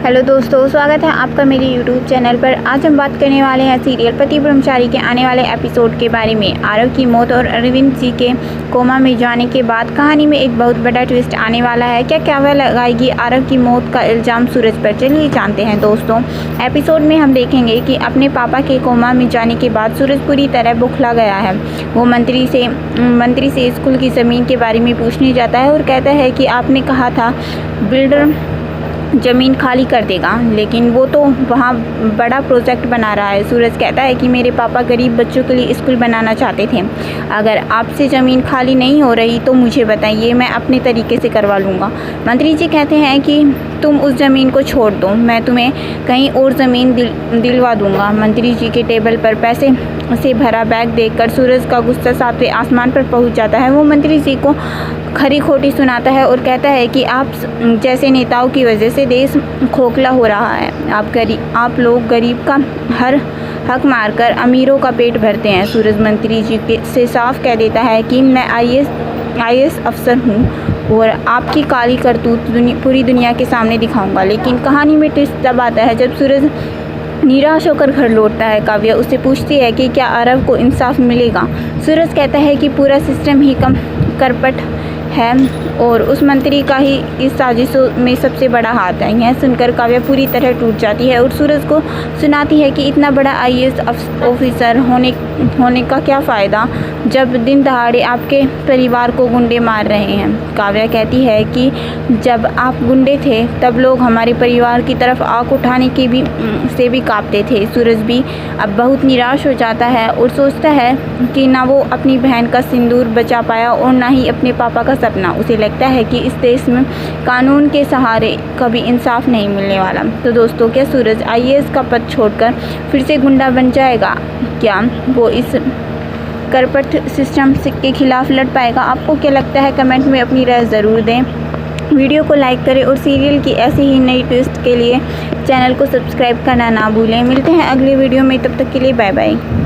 Hello दोस्तों, स्वागत है आपका मेरे यूट्यूब चैनल पर। आज हम बात करने वाले हैं सीरियल पति ब्रह्मचारी के आने वाले एपिसोड के बारे में। आरव की मौत और अरविंद जी के कोमा में जाने के बाद कहानी में एक बहुत बड़ा ट्विस्ट आने वाला है। क्या काव्या लगाएगी आरव की मौत का इल्ज़ाम सूरज पर? चलिए जानते हैं दोस्तों। एपिसोड में हम देखेंगे कि अपने पापा के कोमा में जाने के बाद सूरज पूरी तरह बौखला गया है। वो मंत्री से स्कूल की ज़मीन के बारे में पूछने जाता है और कहता है कि आपने कहा था बिल्डर ज़मीन खाली कर देगा, लेकिन वो तो वहाँ बड़ा प्रोजेक्ट बना रहा है। सूरज कहता है कि मेरे पापा गरीब बच्चों के लिए स्कूल बनाना चाहते थे। अगर आपसे ज़मीन खाली नहीं हो रही तो मुझे बताइए, मैं अपने तरीके से करवा लूँगा। मंत्री जी कहते हैं कि तुम उस ज़मीन को छोड़ दो, मैं तुम्हें कहीं और ज़मीन दिलवा दूँगा। मंत्री जी के टेबल पर पैसे से भरा बैग देखकर सूरज का गुस्सा सातवें आसमान पर पहुँच जाता है। वो मंत्री जी को खरी खोटी सुनाता है और कहता है कि आप जैसे नेताओं की वजह से देश खोखला हो रहा है। आप लोग गरीब का हर हक मारकर अमीरों का पेट भरते हैं। सूरज मंत्री जी से साफ कह देता है कि मैं आईएएस अफसर हूँ और आपकी काली करतूत पूरी दुनिया के सामने दिखाऊंगा। लेकिन कहानी में ट्विस्ट तब आता है जब सूरज निराश होकर घर लौटता है। काव्या उससे पूछती है कि क्या आरव को इंसाफ मिलेगा। सूरज कहता है कि पूरा सिस्टम ही करपट है और उस मंत्री का ही इस साजिशों में सबसे बड़ा हाथ है। यह सुनकर काव्या पूरी तरह टूट जाती है और सूरज को सुनाती है कि इतना बड़ा आईएएस ऑफिसर होने का क्या फ़ायदा जब दिन दहाड़े आपके परिवार को गुंडे मार रहे हैं। काव्या कहती है कि जब आप गुंडे थे तब लोग हमारे परिवार की तरफ आँख उठाने से भी कांपते थे। सूरज भी अब बहुत निराश हो जाता है और सोचता है कि ना वो अपनी बहन का सिंदूर बचा पाया और ना ही अपने पापा का सपना। उसे लगता है कि इस देश में कानून के सहारे कभी इंसाफ नहीं मिलने वाला। तो दोस्तों, क्या सूरज आईएएस का पद छोड़कर फिर से गुंडा बन जाएगा? क्या वो इस करपट सिस्टम के खिलाफ लड़ पाएगा? आपको क्या लगता है? कमेंट में अपनी राय ज़रूर दें। वीडियो को लाइक करें और सीरियल की ऐसी ही नई ट्विस्ट के लिए चैनल को सब्सक्राइब करना ना भूलें। मिलते हैं अगले वीडियो में, तब तक के लिए बाय बाय।